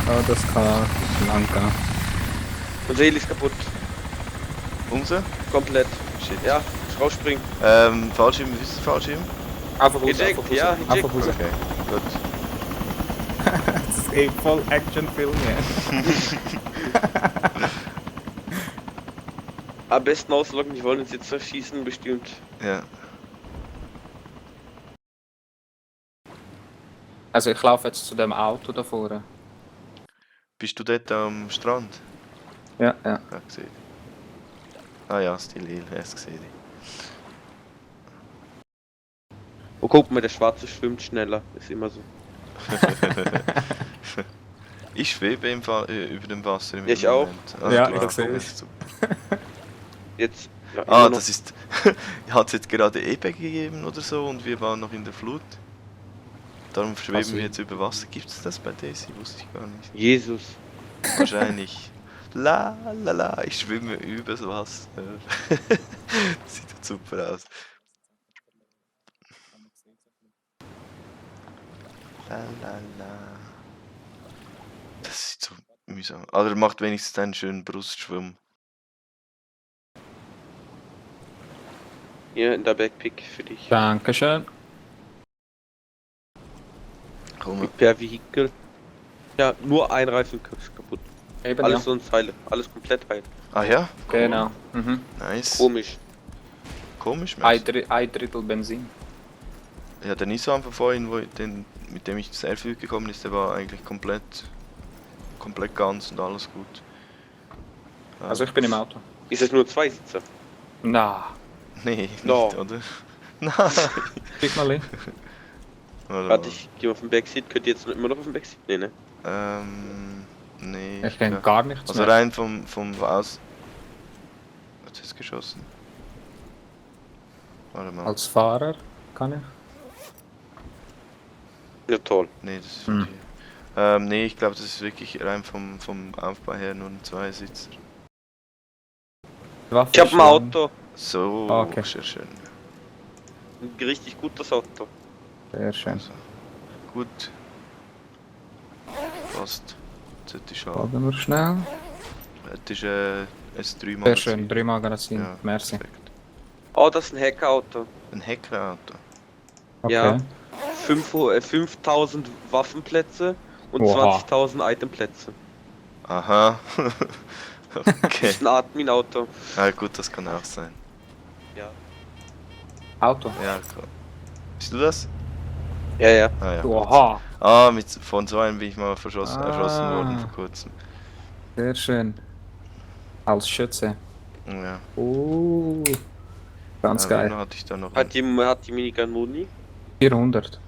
Oh, das kann lang gehen. Unser Heli ist kaputt. Unser? Komplett. Shit. Ja, rausspringen. Fallschirm, wie ist das Fallschirm? Einfach raus, Eject, einfach raus. ja, Einfach eject. raus. Okay, gut. Das ist eh voll Actionfilm, ja. Am besten ausloggen, die wollen uns jetzt verschießen, bestimmt. Ja. Also ich laufe jetzt zu dem Auto da vorne. Bist du dort am Strand? Ja, ja. Ja, gesehen. Ah ja, Still Hill, ja, es gesehen. Oh, guck mal, der Schwarze schwimmt schneller. Ist immer so. Ich schwebe im Fall über dem Wasser im Ich auch. Moment. Ja, du ich auch. sehe es. Jetzt. Ja, Ah, immer noch. das ist... Hat es jetzt gerade Ebbe gegeben oder so und wir waren noch in der Flut? Darum schweben Also- wir jetzt über Wasser. Gibt es das bei Daisy? Wusste ich gar nicht. Jesus. Wahrscheinlich. La la la, ich schwimme übers Wasser. Das sieht jetzt super aus. La la la. Das sieht so mühsam. Aber er macht wenigstens einen schönen Brustschwung. Hier in der Backpick für dich. Dankeschön. Komm, Per Vehikel. Ja, nur ein Reifen ist kaputt. Eben Alles ja. sonst heile. Alles komplett heil. ah ja? Genau. Mhm. Nice. Komisch. Komisch, Ein Mensch. Drittel Benzin. Ja, der Nissan von vorhin, mit dem ich das Airfield gekommen ist, der war eigentlich komplett ganz und alles gut. Also ich bin im Auto. Ist es nur zwei Sitzer? Na, Nee, nicht, No. oder? Nein. gib mal hin. Warte, ich gehe auf den Backseat. Könnt ihr jetzt immer noch auf den Backseat? Nee, ne? Nee. Ich kenne ja. gar nichts Also mehr. rein vom Aus. Hat es geschossen? Warte mal. Als Fahrer kann ich. Ja, toll. Nee, das ist Hm. hier. Nee, ich glaube, das ist wirklich rein vom Aufbau her nur ein Zweisitzer. Waffe Ich hab ist ein lang. Auto. So, Okay. sehr schön. Ein richtig gutes Auto. Sehr schön. Also, gut. Passt. Jetzt hätte ich schon. Laden wir schnell. Das ist S3 Sehr schön, 3 Magazin. Ja, Merci. perfekt. Oh, das ist ein Hackerauto. Ein Hackerauto. Okay. Ja. 5000 Waffenplätze und Oha. 20.000 Itemplätze. Aha. Das Okay. ist ein Admin-Auto. Ja gut, das kann auch sein. Ja. Auto. Ja, cool. Bist du das? Ja, ja. Ah ja. gut. Oha. Ah, von so einem bin ich mal erschossen Ah. worden vor kurzem. Sehr schön. Als Schütze. Ja. Ganz Ja, geil. wen hatte ich da noch? Hat die Minigun Muni? 400.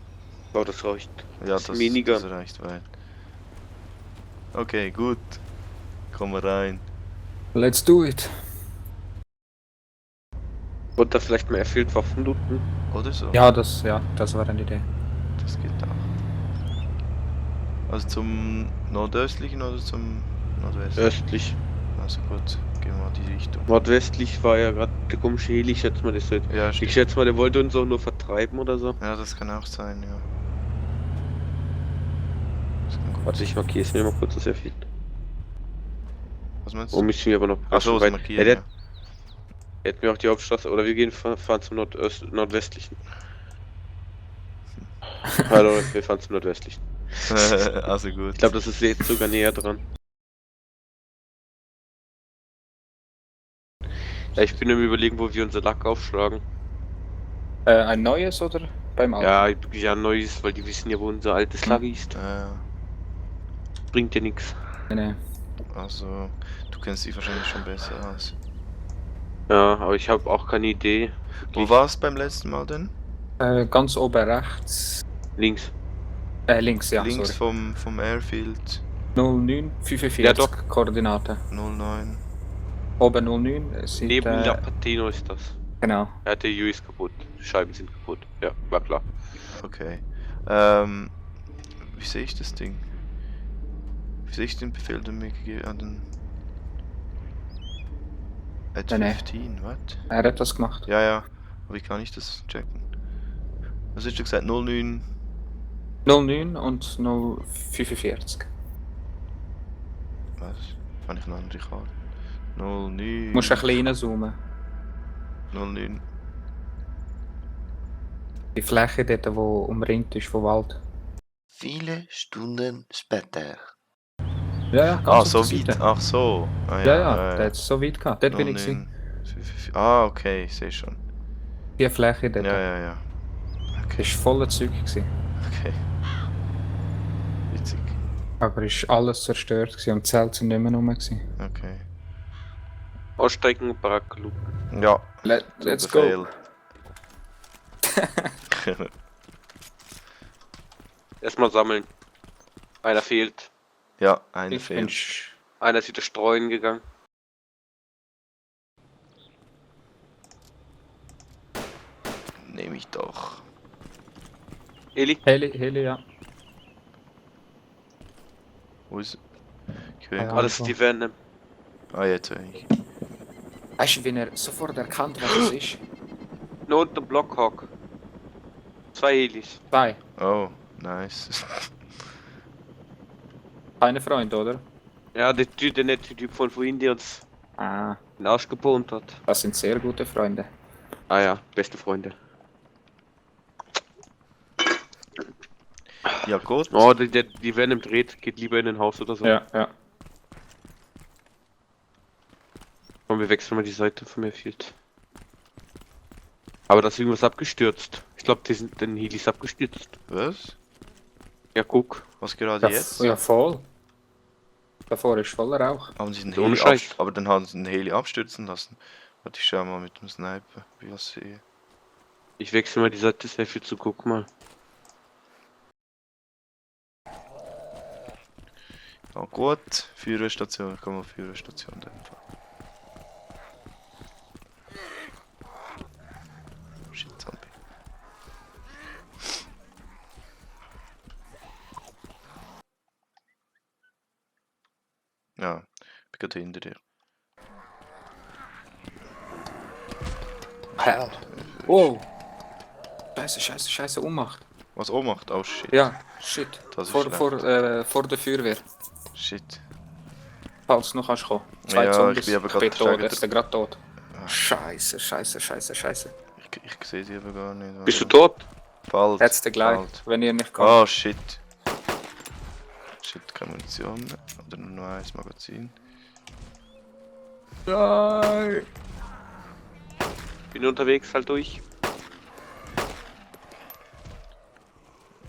Oh, das reicht. Ja, das das, Minigun. das reicht weit. Okay, gut. Komm mal rein. Let's do it. Wollt ihr vielleicht mal erfüllt Waffen looten? Oder so. Ja, das war eine Idee. Das geht auch. Also zum nordöstlichen oder zum nordwestlichen? Östlich. Also gut, gehen wir mal die Richtung. Nordwestlich war ja gerade der komische Heli, ich schätze mal, das wird. Ja, Ich stimmt. schätze mal, der wollte uns auch nur vertreiben oder so. Ja, das kann auch sein, ja. Das kann gut Warte, ich markiere es mir mal kurz das erfüllt. Was meinst Oh, du? müssen wir aber noch. Achso, das weit- markieren, ja, ja. der hätten wir auch die Hauptstraße. Oder wir gehen fahren zum Nordwestlichen. Hallo, wir fahren zum Nordwestlichen. Also gut. Ich glaube, das ist jetzt sogar näher dran. Ja, ich bin am Überlegen, wo wir unser Lack aufschlagen. Ein neues oder beim Auto? Ja, wirklich ein neues, weil die wissen ja, wo unser altes Lager ist. Bringt ja nichts. Nee. Also, du kennst dich wahrscheinlich schon besser aus. Ja, aber ich habe auch keine Idee. Wo war's beim letzten Mal denn? Ganz oben rechts. Links. Links, ja, Links sorry. vom Airfield 0945 Ja, doch. Koordinate. 09. Oben 09 sind, Neben La Patino ist das. genau. Ja, der U ist kaputt. Die Scheiben sind kaputt. Ja, war klar. Okay. Wie sehe ich das Ding? Sehe ich den Befehl, den mir gegeben an den... At Nee. 15, was? Er hat das gemacht. Ja, ja. Aber wie kann ich das checken? Was hast du gesagt? 09... 09 und 045. Was? Habe ich eine andere Karte? 09... Du musst ein bisschen reinzoomen. 09... Die Fläche dort, die umringt ist vom Wald. Viele Stunden später. Ja, ja, ganz Ah, auf so der weit. Seite. Ach so. Ah, Ja, ja, der hat es so weit gehabt. Dort bin ich 09... gewesen. 45. Ah, okay, ich sehe schon. Die Fläche dort. Ja, ja, ja. Okay, Das war voller Zeug gewesen. okay. Witzig. Aber es war alles zerstört gewesen und die Zelte sind nicht mehr rum gewesen. Okay. Aussteigen und Paragluten. Ja, Let's so go. Befehl. Erstmal sammeln. Einer fehlt. Ja, eine Ich bin fehlt. Einer ist wieder streuen gegangen. Nehme ich doch. Eli? Heli, ja. Wo ist... Ich höre ihn Ja. gar Alles also. die Venom. Ah, jetzt höre ich. Weißt du, wenn er sofort erkannt, was es ist? Nur unter dem Blockhawk. 2 Helis. 2. Oh, nice. Keine Freund, oder? Ja, der nette Typ von vorhin, der uns Ah, den Arsch gebohnt hat. das sind sehr gute Freunde. Ah ja, beste Freunde. Ja, gut. Oh, die Venom dreht, geht lieber in ein Haus oder so. Ja, ja. Und wir wechseln mal die Seite von mir fehlt. Aber da ist irgendwas abgestürzt. Ich glaube, den Heli ist abgestürzt. Was? Ja, guck. Was gerade Ja, jetzt? ja, voll. Davor ist voller Rauch. Haben sie den Ohne Heli Scheiß. aber dann haben sie den Heli abstürzen lassen. Warte, ich schau mal mit dem Sniper, wie ich das sehe. Ich wechsle mal die Seite sehr viel zu, guck mal. Ja, gut. Führerstation, ich komme auf Führerstation in dem Fall. Shit, Zombie. Ja, ich bin gerade hinter dir. Hell. Wow. Scheiße, Ohnmacht. Was auch macht? Oh shit. Ja, shit. Das ist Vor der Feuerwehr. Shit. Falls du noch kannst kommen. 2 Ja, Zombies. ich bin aber Ich bin grad tot, gesteigert. er ist gerade tot. Ah. Scheiße. Ich sehe sie aber gar nicht. Bist du tot? Bald. Jetzt gleich, bald. wenn ihr nicht kommt. Oh shit. Shit, keine Munition mehr. Oder nur noch ein Magazin. Nein. Bin unterwegs, halt durch.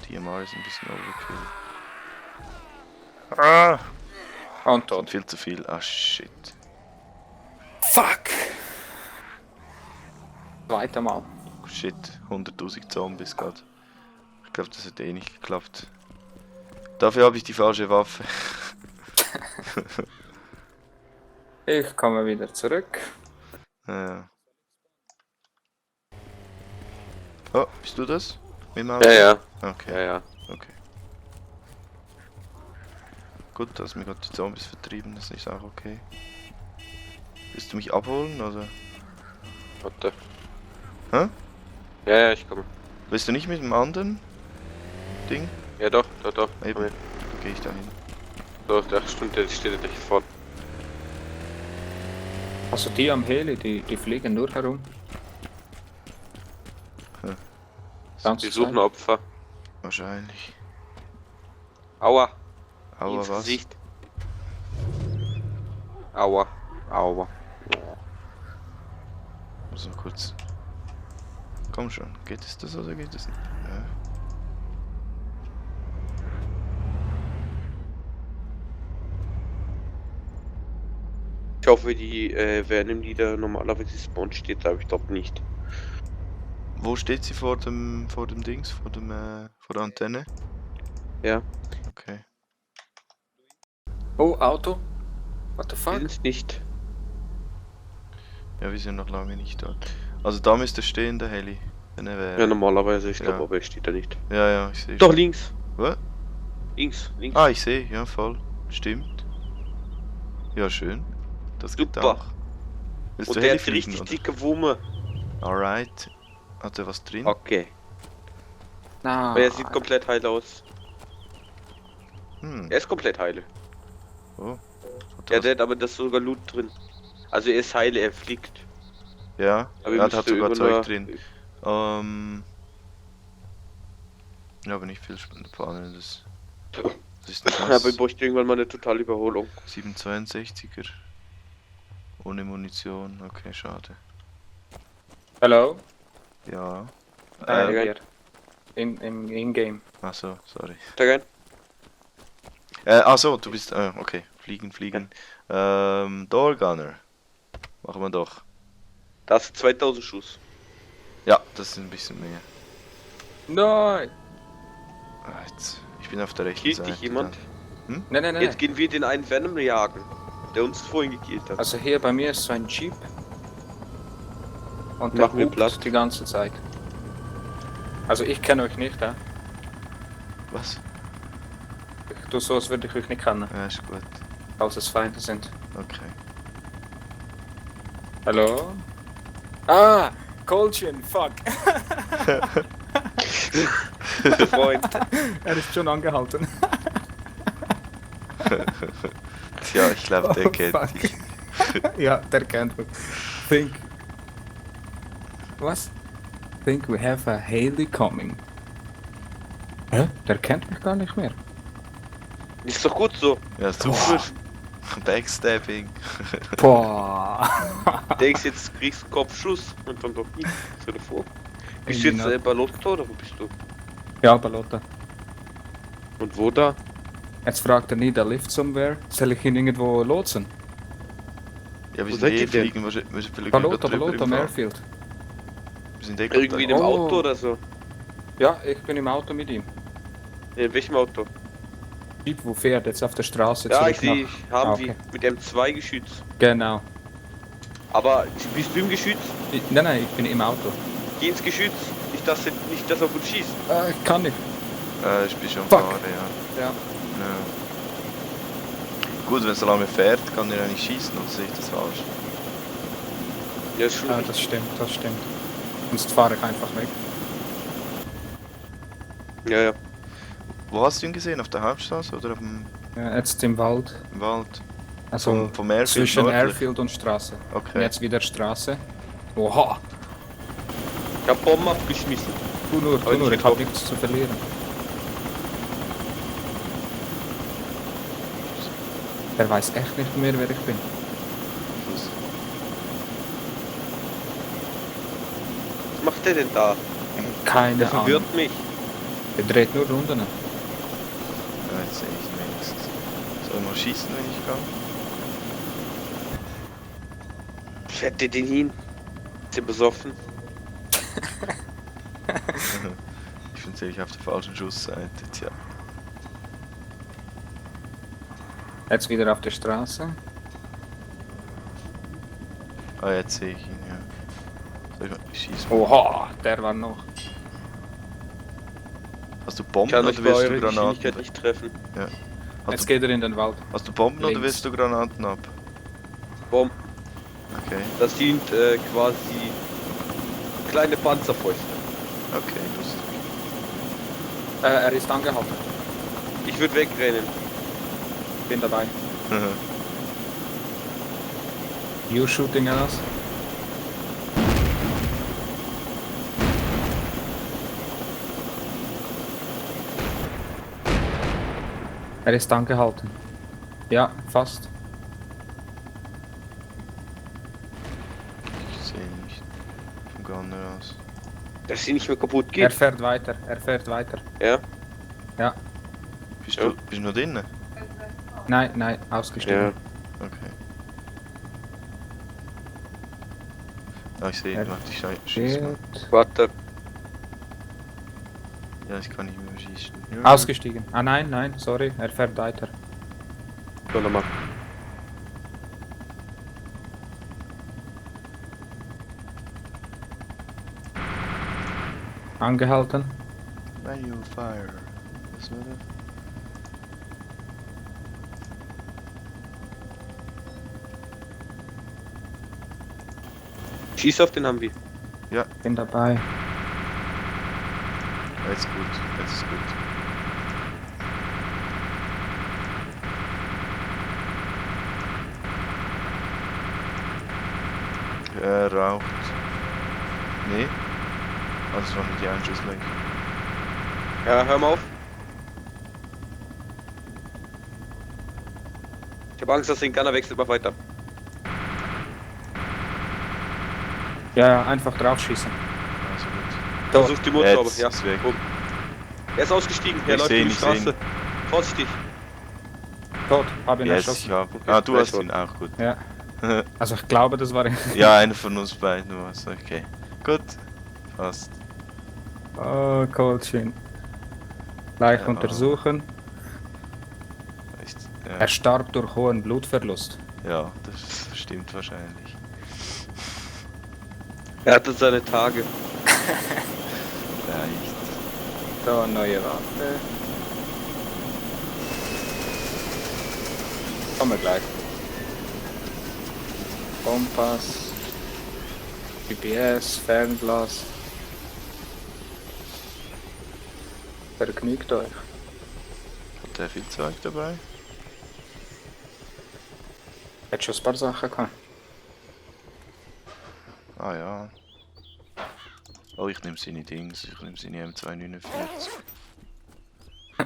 TMR ist ein bisschen overkill. Ah! Und Und tot. viel zu viel. Ah shit. Fuck. Zweite Mal. Shit, 100.000 Zombies gerade. Ich glaube, das hat eh nicht geklappt. Dafür habe ich die falsche Waffe. Ich komme wieder zurück. Ja. Oh, bist du das? Mit dem Auto? Ja, ja. Okay, Ja, ja. okay. Gut, dass mir gerade die Zombies vertrieben, das ist auch okay. Willst du mich abholen, oder? Warte. Hä? Ja, ja, ich komme. Willst du nicht mit dem anderen Ding? Ja, doch. Eben, Komm her. da gehe ich da hin. Doch, der stimmt, der steht ja gleich vorne. Also die am Heli, die fliegen nur herum. Ganze Wir suchen Zeit. Opfer. Wahrscheinlich. Aua. Aber ins was? Gesicht. Aua. Muss noch kurz. Komm schon, geht es das oder geht es nicht? Ja. Ich hoffe, die Venom, die da normalerweise spawnt, steht, glaube ich, dort nicht. Wo steht sie vor dem Dings? Vor der Antenne? Ja. Okay. Oh, Auto. What the Die fuck? sind's nicht. Ja, wir sind noch lange nicht dort. Also da müsste stehen, der Heli. Wenn er wäre. Ja, normalerweise, ich glaube, Ja. aber er steht da nicht. Ja, ich sehe Doch, schon. links. Was? Links. Ah, ich sehe, ja, voll. Stimmt. Ja, schön. Das geht Super. auch. Willst Und du der Heli hat fliegen, richtig oder? dicke Wumme. Alright. Hat er was drin? Okay. Na, Aber er sieht komplett heil aus. Hm. Er ist komplett heile. Oh. Hat er Ja, was- der hat aber das sogar Loot drin. Also er ist heile, er fliegt. ja, Aber ja, ihr der hat müsst sogar immer Zeug nur- drin. Ja, aber nicht viel Spannendes. Was ist denn Aber ich das? bräuchte irgendwann mal eine totale Überholung. 762er. Ohne Munition. Okay, schade. Hello? Ja. Nein, ja. hier. Im In-Game. Achso, sorry. Da rein. Achso, du bist. Okay, fliegen. Doorgunner. Machen wir doch. Da hast du 2000 Schuss. Ja, das ist ein bisschen mehr. Nein! Jetzt, ich bin auf der rechten Killt Seite. dich jemand? Nein, nein, nein. Jetzt gehen wir den einen Venom jagen, der uns vorhin gekillt hat. Also hier bei mir ist so ein Jeep. Und der Mach mir hupt Platz. die ganze Zeit. Also ich kenne euch nicht, ja? Was? Ich tue so, als würde ich euch nicht kennen, Ja, ist gut. falls es Feinde sind. Okay. Hallo? Ah! Colchin, fuck! Freund. Er ist schon angehalten. Tja, ich glaube, der Oh, kennt fuck. dich. Ja, der kennt mich. Think. Was? Think we have a Haley coming. Hä? Der kennt mich gar nicht mehr. Ist doch gut so. Ja, super. Backstabbing. Boah. Denkst jetzt kriegst du einen Kopfschuss und dann doch nicht. Stell dir vor. Bist du jetzt Genau. Ballotto oder wo bist du? Ja, Balota. Und wo da? Jetzt fragt er Need a lift somewhere. Soll ich ihn irgendwo lotsen? Ja, wir Wo sind seid eh ihr denn? fliegen, wir fliegen gerade Balota, drüber Balota, im Fall. Airfield. Wir sind eh gerade Irgendwie in da. einem Oh. Auto oder so? Ja, ich bin im Auto mit ihm. In welchem Auto? Jeep, wo fährt jetzt auf der Straße Ja, zurück ich sehe, nach- haben Ah, die okay. mit M2 Geschütz. Genau. Aber bist du im Geschütz? Nein, nein, ich bin im Auto. Geh ins Geschütz. Nicht, dass er auf uns schießt. Ich kann nicht. Ich bin schon Fuck. fahren, ja. Ja. Ja. Gut, wenn es so lange fährt, kann er ja nicht schießen, oder sehe ich das falsch? Ja, ist schon Ja, richtig. das stimmt, das stimmt. Sonst fahre ich einfach weg. Ja, ja. Wo hast du ihn gesehen? Auf der Hauptstraße oder auf dem Ja, jetzt im Wald. im Wald? Also Vom Airfield zwischen nördlich? Airfield und Straße. Und Okay. jetzt wieder Straße. Oha! Ich hab Bomben abgeschmissen. Tu nur, Heute ich nicht hab drauf. nichts zu verlieren. Der weiß echt nicht mehr, wer ich bin. Fuß. Was macht der denn da? Keine Der Ahnung. verwirrt mich. Der dreht nur Runden. Ja, jetzt sehe ich ihn wenigstens. Soll ich mal schießen, wenn ich kann? Fährt der den hin? Ist der besoffen? Ich bin sicher auf der falschen Schussseite, tja. Jetzt wieder auf der Straße. Ah, jetzt sehe ich ihn, ja. Soll ich schießen? Oha, der war noch. Hast du Ich Bomben kann oder euch bei willst eurer du Granaten? Geschwindigkeit nicht treffen. Hast Jetzt du, geht er in den Wald. hast du Bomben oder links. willst du Granaten ab? Bomben. Okay, Das sind quasi kleine Panzerfäuste. okay, lustig. Er ist angehalten. Ich würde wegrennen. Bin dabei. You shooting at us? Er ist angehalten. Ja, fast. Ich sehe ihn nicht. Vom Gunner aus. Dass sie nicht mehr kaputt Er geht. fährt weiter, er fährt weiter. Ja? Ja. Bist, Ja. bist du noch drinnen? Nein, nein, ausgestiegen. Okay. Ah, ich sehe ihn, Er warte, ich schieße mal. Shit. Warte. Ja, ich kann nicht mehr schießen. Ja. Ausgestiegen. Ah nein, nein, sorry, er fährt weiter. So, nochmal. Angehalten. Manual fire. Was war das? Schieß auf den Humvee. Bin dabei. Jetzt gut, jetzt ist gut. Er raucht. Nee. Also schon die Einschusslenk. Ja, hör mal auf. Ich hab Angst, dass den Gunner wechselt, mach weiter. Ja, einfach draufschießen. Also gut. Versuch die Motorhaube, Jetzt ja. ist weg. Bumm. Er ist ausgestiegen, er Ich läuft seh ihn, in die ich seh ihn. Straße. Vorsichtig. Tot, hab ihn Yes, erschossen. ich hab. Okay, Ah, du gleich hast tot. ihn auch gut. Ja. Also ich glaube, das war Ja, einer von uns beiden war es. Okay. Gut. Fast. Oh, Coldchin. Gleich Ja. untersuchen. Echt, Er ja. starb durch hohen Blutverlust. Ja, das stimmt wahrscheinlich. Er hatte seine Tage. Vielleicht. So, neue Waffe. Kommen wir gleich. Kompass. GPS, Fernglas. Vergnügt euch. Hat der viel Zeug dabei? Hat schon ein paar Sachen gehabt. Ah ja. Oh, ich nehme seine Dings. Ich nehme seine M249.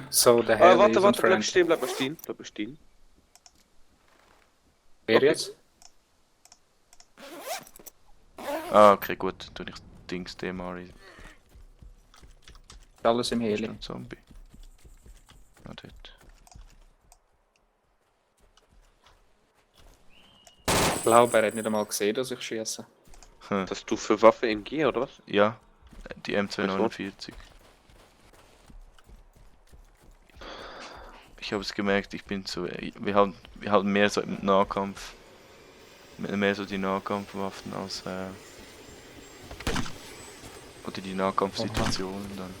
So, der Ah, Hell warte, is warte, bleib friend. stehen, bleib mal stehen, bleib mal stehen. Wer Okay. jetzt? Ah, okay, gut. Dann tue ich Dings demari. Alles im Ist Heli. ein Zombie. Ah, dort. Ich glaube, er hat nicht einmal gesehen, dass ich schieße. Hm. Was hast du für Waffe MG oder was? Ja, die M249. Ich habe es gemerkt, ich bin so. Wir haben mehr so im Nahkampf. Mehr so die Nahkampfwaffen als. Oder die Nahkampfsituationen dann.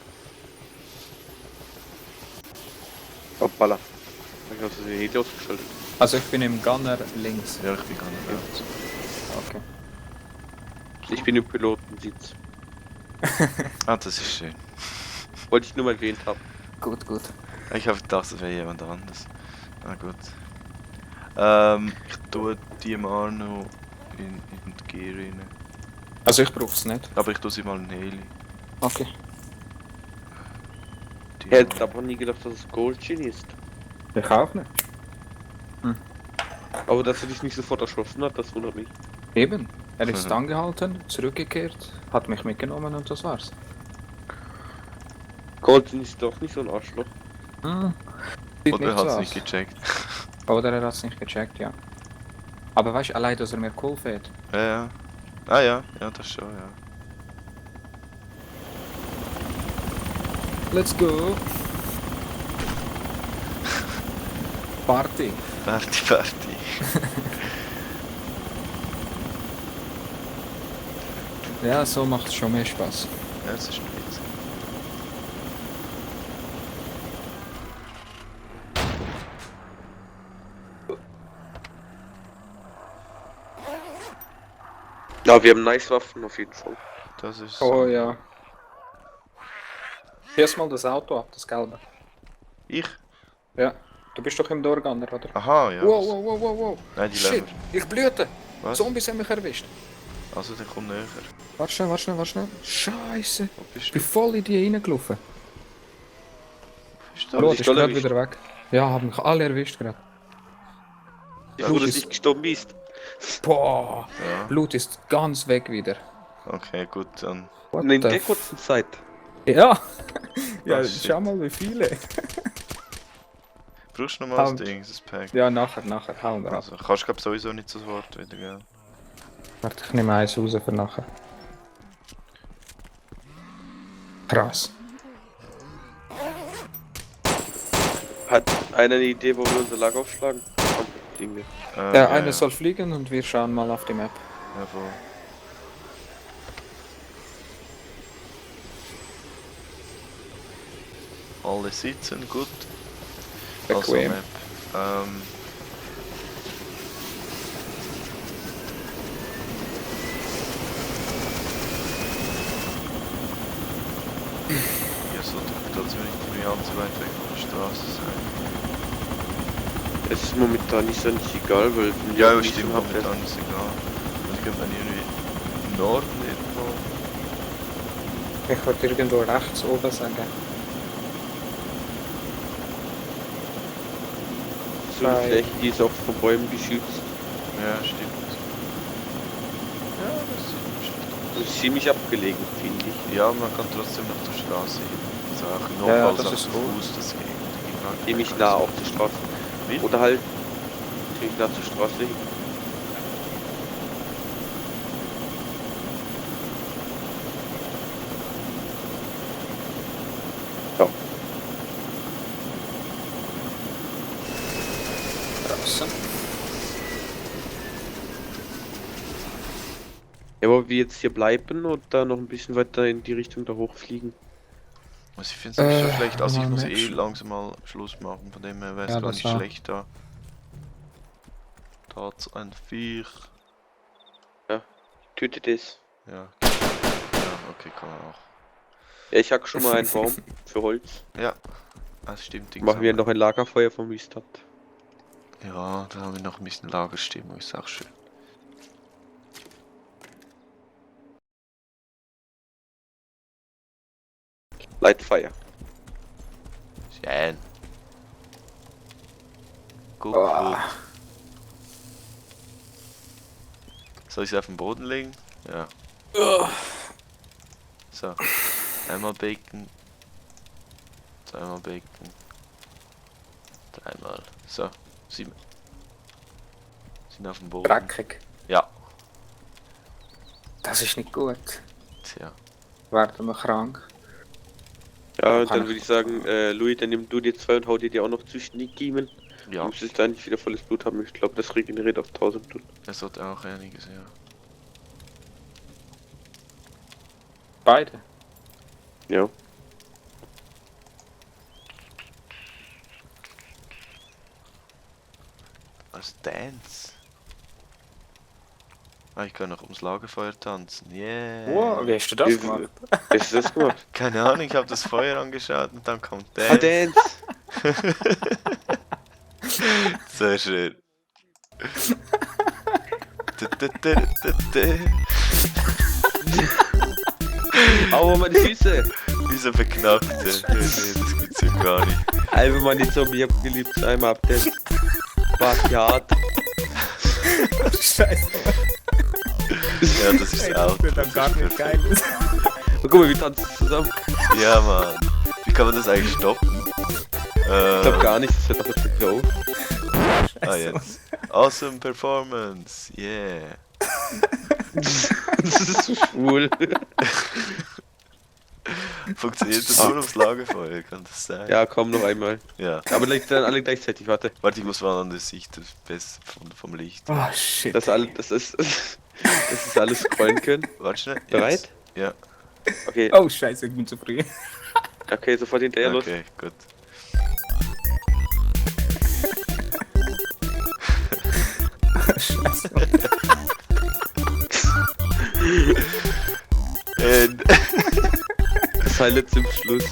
Hoppala. Ich hab das Heli ausgeschaltet. Also ich bin im Gunner links. Ja, ich bin gar nicht raus. Okay. Ich bin im Pilotensitz. Ah, das ist schön. Wollte ich nur mal erwähnt haben. Gut, gut. Ich habe gedacht, das wäre jemand anderes. Na gut. Ich tue die mal noch in die Gear rein. Also ich brauche es nicht. Aber ich tue sie mal in Heli. Okay. Die Ich hätte aber nie gedacht, dass es Goldchin ist. Ich auch nicht. Aber dass er dich nicht sofort erschossen hat, das wundert mich. Eben. Er ist Mhm. angehalten, zurückgekehrt, hat mich mitgenommen und das war's. Goldchin ist doch nicht so ein Arschloch. Sieht Oder nicht hat so es aus. nicht gecheckt. Oder er hat es nicht gecheckt, ja. Aber weißt du, allein, dass er mir cool fährt. Ja, ja. Ah ja, ja, das schon, ja. Let's go! Party! Party. Ja, so macht es schon mehr Spaß. Ja, das ist ein Witz. Ja, wir haben nice Waffen auf jeden Fall. Das ist. Oh ja. Schieß mal das Auto ab, das gelbe. Ich? Ja. Du bist doch im Doorgunner, oder? Aha, ja. Wow, wow, wow, wow, wow. Nein, die Shit, leben. ich blühte. Was? Zombies haben mich erwischt. Also, der kommt näher. Warte schnell, warte schnell, warte schnell. Scheiße. Wo bist Ich du? bin voll in die reingelaufen. Bist Aber du? Blut dich ist alle gerade erwischt. wieder weg. Ja, haben mich alle erwischt gerade. Ich wurde ist- nicht gestorben bist. Boah. Ja. Blut ist ganz weg wieder. Okay, gut, dann. What Und in the der f- kurzen Zeit. Ja. Ja, Oh, shit. schau mal wie viele. Brauchst du noch mal das Halt. Ding, das Pack? Ja, nachher hauen wir ab. Also, kannst du glaub sowieso nicht sofort wieder, gell? Warte, ich nehme eins raus für nachher. Krass. Hat einer eine Idee, wo wir unser Lager aufschlagen? Komm, fliegen wir. Ja, einer soll fliegen und wir schauen mal auf die Map. Jawohl. Alle sitzen, gut. Also Bequem. Map. nicht allzu weit weg von der Straße sein. Es ist momentan nicht so nicht egal, weil wenn Ja, wir das nicht stimmt, so haben, momentan ist egal. Also könnte man irgendwie im Norden irgendwo. Ich wollte irgendwo rechts oben sagen. so eine Fläche, die ist auch von Bäumen geschützt. Ja, stimmt. Ja, das ist bestimmt. Das ist ziemlich abgelegen, finde ich. Ja, man kann trotzdem noch zur Straße hin. Also auch im Ja, Notfall das auch ist zu gut. Fuß, das ging halt Ziemlich ganz nah gut. auf der Straße. Wie? Oder halt ziemlich nah zur Straße hin. Ja. Draußen. Ja, aber wir jetzt hier bleiben oder noch ein bisschen weiter in die Richtung da hochfliegen? Also ich finde es nicht so schlecht, also ich mal muss Match. langsam mal Schluss machen, von dem her wäre es Ja, gar das nicht auch. schlecht da. Da hat's ein Viech. Tötet es. Ja. Ja, okay, kann man auch. Ja, ich hack schon mal einen Baum für Holz. Ja, das stimmt. Machen wir noch ein Lagerfeuer vom Mistad. Ja, da haben wir noch ein bisschen Lagerstimmung, ist auch schön. Lightfire. Schön. Gut, Oh. gut. Soll ich es auf den Boden legen? Ja. So. Einmal Bacon. Zweimal Bacon. Dreimal. So. 7. Sind auf dem Boden. Dreckig. Ja. Das ist nicht gut. Tja. Werden wir krank. Ja, Kann dann ich- würde ich sagen, Louis, dann nimm du dir 2 und hau dir auch noch zwischen die Kiemen. Ja. Du müsstest eigentlich wieder volles Blut haben. Ich glaube, das regeneriert auf 1000 Blut. Es hat auch einiges, ja. Beide. Ja. Als Dance. Ah, ich kann noch ums Lagerfeuer tanzen. Yeah. Wow, wie hast du das Wie- gemacht? Hast du das gemacht? Keine Ahnung, ich habe das Feuer angeschaut und dann kommt Ah, Dance. Dance! Sehr schön. Du, du, du, du. Aua, meine Füße! Dieser Beknackte. Nee, das gibt's ja gar nicht. Einfach mal die Zombie abgeliebt, einmal Update. Backyard. Scheiße. Ja, das ist auch. dann gar nicht geil. Oh, guck mal, wir tanzen zusammen. Ja, Mann. Wie kann man das eigentlich stoppen? Ich glaub gar nicht, das wird doch jetzt Go. Ah, jetzt. Awesome Performance. Yeah. Das ist so schwul. Funktioniert das nur ums Lagerfeuer? Kann das sein? Ja, komm noch einmal. Ja. Aber dann alle gleichzeitig, warte. Warte, ich muss mal an der Sicht vom Licht. Oh shit. Das ist alles scrollen können. Warte schnell. Bereit? Jetzt. Ja. Okay, Oh scheiße, ich bin zu früh. okay, sofort hinterher los. Okay, gut. Scheiße. And Silent zum Schluss.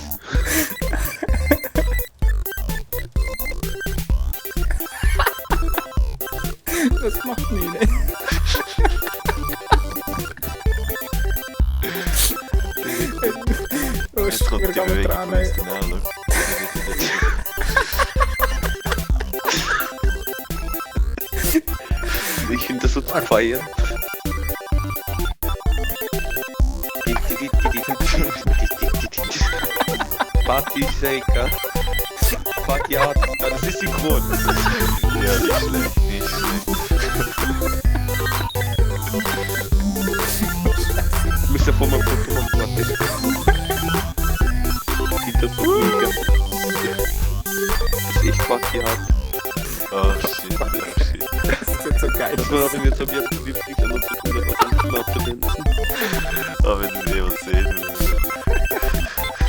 Das macht Mine. Oh, jetzt kommt die wir gehen Bewegung dran, von ey. uns, genau, look. Ich finde das so zu feiern. Party Shaker. Party Art. Ja, das ist synchron. Ja, nicht schlecht, nicht schlecht. Ich muss ja vor meinem Foto machen, warte. Sieht das so mega. Das ist echt Party Art. Oh shit, oh shit. Das ist jetzt so geil. Das war auch in der Zombie abgeliebt, nichts anderes zu tun, als auch mal abzudenken. Oh, wenn das jemand sehen würde.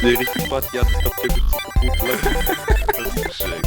Nee, richtig Party Art, ich glaub, der wird super gut, Leute. Das ist schön.